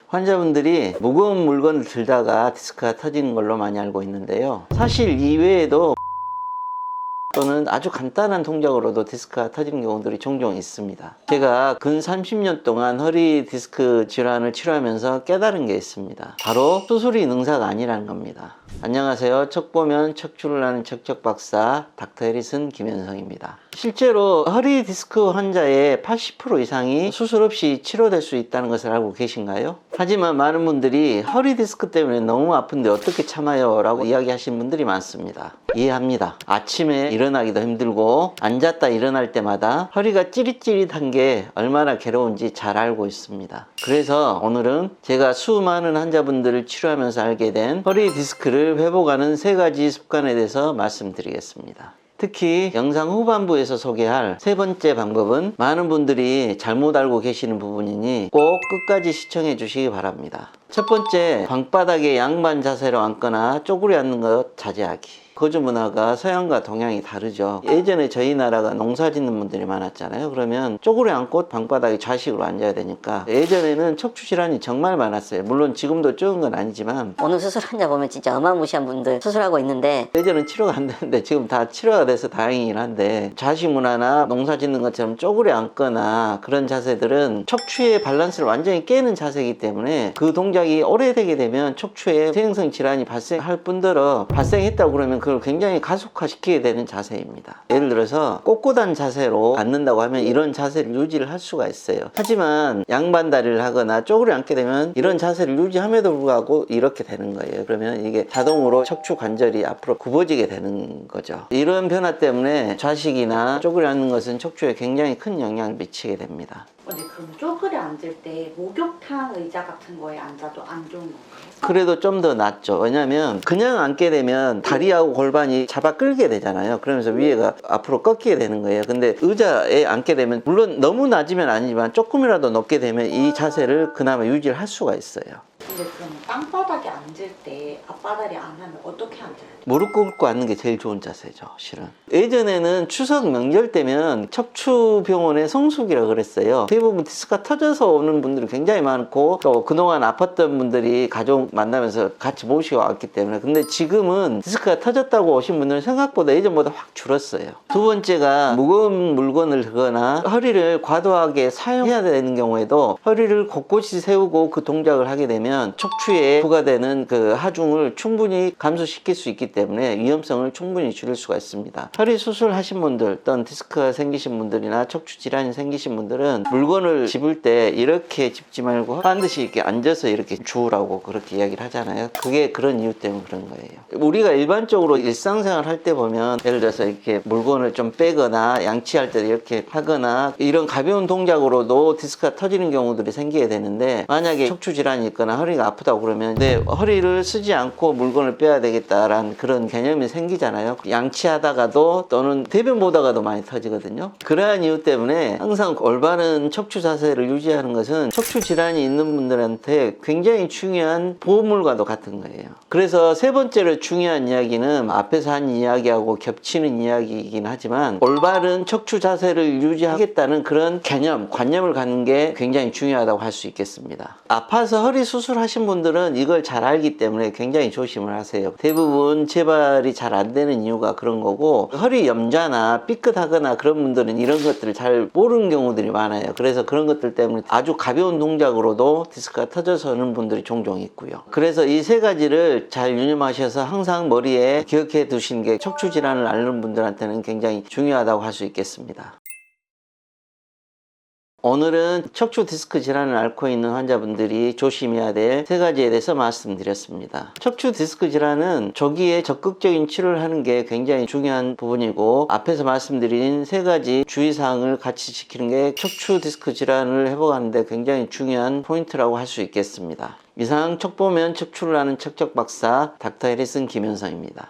환자분들이 무거운 물건을 들다가 디스크가 터지는 걸로 많이 알고 있는데요. 사실 이외에도 또는 아주 간단한 동작으로도 디스크가 터지는 경우들이 종종 있습니다. 제가 근 30년 동안 허리 디스크 질환을 치료하면서 깨달은 게 있습니다. 바로 수술이 능사가 아니라는 겁니다. 안녕하세요. 척 보면 척추를 아는 척척 박사 닥터 해리슨 김현성입니다. 실제로 허리 디스크 환자의 80% 이상이 수술 없이 치료될 수 있다는 것을 알고 계신가요? 하지만 많은 분들이 허리 디스크 때문에 너무 아픈데 어떻게 참아요? 라고 이야기하시는 분들이 많습니다. 이해합니다. 아침에 일어나기도 힘들고 앉았다 일어날 때마다 허리가 찌릿찌릿한 게 얼마나 괴로운지 잘 알고 있습니다. 그래서 오늘은 제가 수많은 환자분들을 치료하면서 알게 된 허리 디스크를 회복하는 3가지 습관에 대해서 말씀드리겠습니다. 특히 영상 후반부에서 소개할 3번째 방법은 많은 분들이 잘못 알고 계시는 부분이니 꼭 끝까지 시청해 주시기 바랍니다. 첫 번째, 방바닥에 양반 자세로 앉거나 쪼그려 앉는 것 자제하기. 거주 문화가 서양과 동양이 다르죠. 예전에 저희 나라가 농사 짓는 분들이 많았잖아요. 그러면 쪼그려 앉고 방바닥에 좌식으로 앉아야 되니까 예전에는 척추 질환이 정말 많았어요. 물론 지금도 적은 건 아니지만 오늘 수술 환자 보면 진짜 어마무시한 분들 수술하고 있는데 예전엔 치료가 안 되는데 지금 다 치료가 돼서 다행이긴 한데 좌식 문화나 농사 짓는 것처럼 쪼그려 앉거나 그런 자세들은 척추의 밸런스를 완전히 깨는 자세이기 때문에 그 동작이 오래되게 되면 척추에 퇴행성 질환이 발생할 뿐더러 발생했다고 그러면 그걸 굉장히 가속화시키게 되는 자세입니다. 예를 들어서 꼿꼿한 자세로 앉는다고 하면 이런 자세를 유지를 할 수가 있어요. 하지만 양반 다리를 하거나 쪼그려 앉게 되면 이런 자세를 유지함에도 불구하고 이렇게 되는 거예요. 그러면 이게 자동으로 척추 관절이 앞으로 굽어지게 되는 거죠. 이런 변화 때문에 좌식이나 쪼그려 앉는 것은 척추에 굉장히 큰 영향을 미치게 됩니다. 근데 그럼 쪼그려 앉을 때 목욕탕 의자 같은 거에 앉아도 안 좋은 건가요? 그래도 좀 더 낫죠. 왜냐면 그냥 앉게 되면 다리하고 골반이 잡아 끌게 되잖아요. 그러면서 위에가 앞으로 꺾이게 되는 거예요. 근데 의자에 앉게 되면 물론 너무 낮으면 아니지만 조금이라도 높게 되면 이 자세를 그나마 유지를 할 수가 있어요. 근데 그럼 땅바닥에 앉을 때 앞바다리 안 하면 어떻게 앉아야 돼요? 무릎 꿇고 앉는 게 제일 좋은 자세죠, 실은. 예전에는 추석 명절 때면 척추병원에 성수기라고 그랬어요. 대부분 디스크가 터져서 오는 분들이 굉장히 많고 또 그동안 아팠던 분들이 가족 만나면서 같이 모시고 왔기 때문에. 근데 지금은 디스크가 터졌다고 오신 분들은 생각보다 예전보다 확 줄었어요. 두 번째가 무거운 물건을 들거나 허리를 과도하게 사용해야 되는 경우에도 허리를 곳곳이 세우고 그 동작을 하게 되면 척추에 부과되는 그 하중을 충분히 감소시킬 수 있기 때문에 위험성을 충분히 줄일 수가 있습니다. 허리 수술하신 분들 또는 디스크가 생기신 분들이나 척추 질환이 생기신 분들은 물건을 집을 때 이렇게 집지 말고 반드시 이렇게 앉아서 이렇게 주우라고 그렇게 이야기를 하잖아요. 그게 그런 이유 때문에 그런 거예요. 우리가 일반적으로 일상생활 할 때 보면 예를 들어서 이렇게 물건을 좀 빼거나 양치할 때 이렇게 하거나 이런 가벼운 동작으로도 디스크가 터지는 경우들이 생기게 되는데, 만약에 척추 질환이 있거나 허리가 아프다고 그러면 내 허리를 쓰지 않고 물건을 빼야 되겠다라는 그런 개념이 생기잖아요. 양치하다가도 또는 대변 보다가도 많이 터지거든요. 그러한 이유 때문에 항상 올바른 척추 자세를 유지하는 것은 척추 질환이 있는 분들한테 굉장히 중요한 보물과도 같은 거예요. 그래서 3번째로 중요한 이야기는 앞에서 한 이야기하고 겹치는 이야기이긴 하지만 올바른 척추 자세를 유지하겠다는 그런 개념, 관념을 갖는 게 굉장히 중요하다고 할 수 있겠습니다. 아파서 허리 수술하신 분들은 이걸 잘 알기 때문에 굉장히 조심을 하세요. 대부분 재발이 잘 안 되는 이유가 그런 거고, 허리 염좌나 삐끗하거나 그런 분들은 이런 것들을 잘 모르는 경우들이 많아요. 그래서 그런 것들 때문에 아주 가벼운 동작으로도 디스크가 터져서 오는 분들이 종종 있고요. 그래서 이 3가지를 잘 유념하셔서 항상 머리에 기억해 두시는 게 척추 질환을 앓는 분들한테는 굉장히 중요하다고 할 수 있겠습니다. 오늘은 척추 디스크 질환을 앓고 있는 환자분들이 조심해야 될 3가지에 대해서 말씀드렸습니다. 척추 디스크 질환은 조기에 적극적인 치료를 하는 게 굉장히 중요한 부분이고, 앞에서 말씀드린 3가지 주의사항을 같이 지키는 게 척추 디스크 질환을 회복하는 데 굉장히 중요한 포인트라고 할 수 있겠습니다. 이상 척 보면 척추를 아는 척척 박사 닥터 해리슨 김현성입니다.